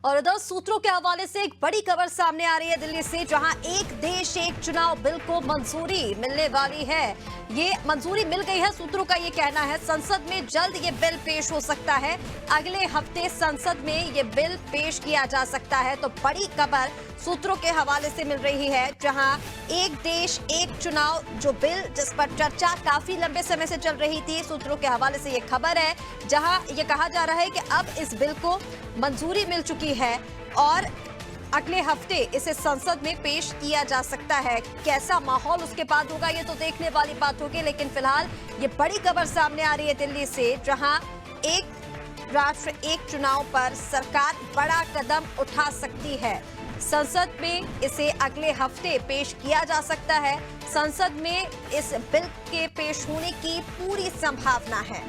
और उधर सूत्रों के हवाले से एक बड़ी खबर सामने आ रही है दिल्ली से, जहां एक देश एक चुनाव बिल को मंजूरी मिलने वाली है। ये मंजूरी मिल गई है, सूत्रों का ये कहना है। संसद में जल्द ये बिल पेश हो सकता है, अगले हफ्ते संसद में ये बिल पेश किया जा सकता है। तो बड़ी खबर सूत्रों के हवाले से मिल रही है, जहां एक देश एक चुनाव जो बिल जिस पर चर्चा काफी लंबे समय से चल रही थी, सूत्रों के हवाले से ये खबर है, जहां ये कहा जा रहा है कि अब इस बिल को मंजूरी मिल चुकी है और अगले हफ्ते इसे संसद में पेश किया जा सकता है। कैसा माहौल उसके बाद होगा ये तो देखने वाली बात होगी, लेकिन फिलहाल ये बड़ी खबर सामने आ रही है दिल्ली से, जहां एक राष्ट्र एक चुनाव पर सरकार बड़ा कदम उठा सकती है। संसद में इसे अगले हफ्ते पेश किया जा सकता है। संसद में इस बिल के पेश होने की पूरी संभावना है।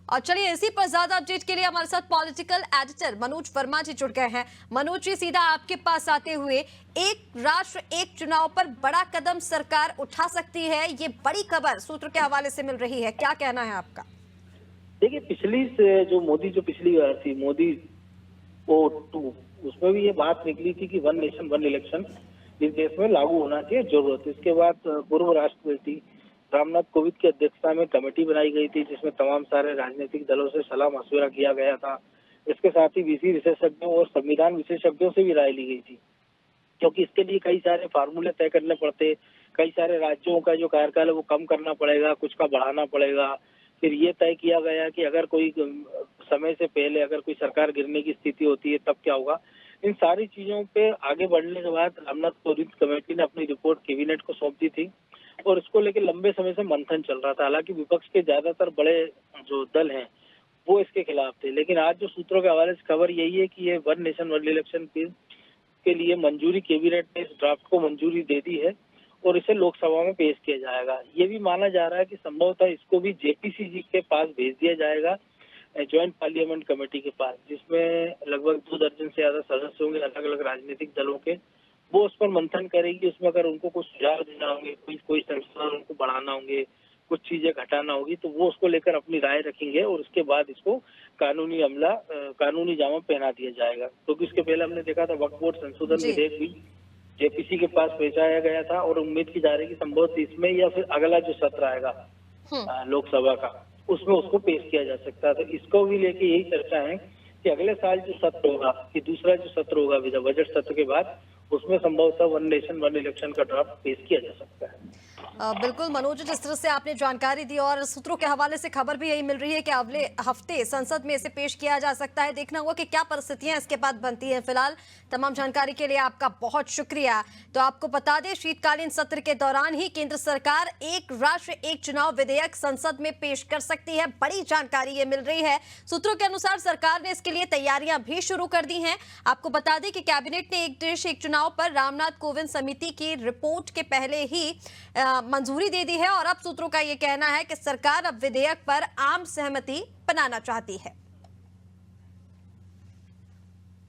और चलिए इसी पर ज्यादा अपडेट के लिए हमारे साथ पॉलिटिकल एडिटर मनोज वर्मा जी जुड़ गए हैं। मनोज जी, सीधा आपके पास आते हुए, एक राष्ट्र एक चुनाव पर बड़ा कदम सरकार उठा सकती है, ये बड़ी खबर सूत्र के हवाले से मिल रही है, क्या कहना है आपका? देखिए, पिछली बार थी मोदी O2, उसमें भी ये बात निकली थी कि वन नेशन वन इलेक्शन इस देश में लागू होना चाहिए, जरूरत। इसके बाद पूर्व राष्ट्रपति रामनाथ कोविंद की अध्यक्षता में कमेटी बनाई गई थी, जिसमें तमाम सारे राजनीतिक दलों से सलाह मशविरा किया गया था। इसके साथ ही विधि विशेषज्ञों और संविधान विशेषज्ञों से भी राय ली गई थी, क्योंकि इसके लिए कई सारे फार्मूले तय करने पड़ते। कई सारे राज्यों का जो कार्यकाल है वो कम करना पड़ेगा, कुछ का बढ़ाना पड़ेगा। फिर ये तय किया गया कि अगर कोई समय से पहले अगर कोई सरकार गिरने की स्थिति होती है तब क्या होगा। इन सारी चीजों पे आगे बढ़ने के बाद रामनाथ कोविंद कमेटी ने अपनी रिपोर्ट कैबिनेट को सौंप दी थी और इसको लेकर लंबे समय से मंथन चल रहा था। हालांकि विपक्ष के ज्यादातर बड़े जो दल हैं वो इसके खिलाफ थे, लेकिन आज जो सूत्रों के हवाले से खबर यही है कि ये वन नेशन वन इलेक्शन के लिए मंजूरी, कैबिनेट ने इस ड्राफ्ट को मंजूरी दे दी है और इसे लोकसभा में पेश किया जाएगा। ये भी माना जा रहा है कि संभवतः इसको भी जेपीसी जी के पास भेज दिया जाएगा, ज्वाइंट पार्लियामेंट कमेटी के पास, जिसमें लगभग 2 दर्जन से ज्यादा सदस्य होंगे अलग अलग राजनीतिक दलों के। वो उस पर मंथन करेगी। उसमें अगर उनको कुछ सुझाव देना होंगे, कोई संशोधन उनको बढ़ाना होंगे, कुछ चीजें घटाना होगी, तो वो उसको लेकर अपनी राय रखेंगे और उसके बाद इसको कानूनी जामा पहना दिया जाएगा। क्योंकि इसके पहले हमने देखा था वक्फ बोर्ड संशोधन विधेयक भी जेपीसी के पास पहुंचाया गया था और उम्मीद की जा रही है कि संभवतः इसमें या फिर अगला जो सत्र आएगा लोकसभा का, उसमें उसको पेश किया जा सकता है। तो इसको भी लेके यही चर्चा है कि अगले साल जो सत्र होगा, कि दूसरा जो सत्र होगा बजट सत्र के बाद, उसमें संभवतः वन नेशन वन इलेक्शन का ड्राफ्ट पेश किया जा सकता है। बिल्कुल मनोज, जिस तरह से आपने जानकारी दी और सूत्रों के हवाले से खबर भी यही मिल रही है कि अगले हफ्ते संसद में इसे पेश किया जा सकता है। देखना होगा कि क्या परिस्थितियां इसके बाद बनती हैं। फिलहाल तमाम जानकारी के लिए आपका बहुत शुक्रिया। तो आपको बता दें, शीतकालीन सत्र के दौरान ही केंद्र सरकार एक राष्ट्र एक चुनाव विधेयक संसद में पेश कर सकती है। बड़ी जानकारी ये मिल रही है। सूत्रों के अनुसार सरकार ने इसके लिए तैयारियां भी शुरू कर दी हैं। आपको बता दें कि कैबिनेट ने एक देश एक चुनाव पर रामनाथ कोविंद समिति की रिपोर्ट के पहले ही मंजूरी दे दी है और अब सूत्रों का यह कहना है कि सरकार अब विधेयक पर आम सहमति बनाना चाहती है।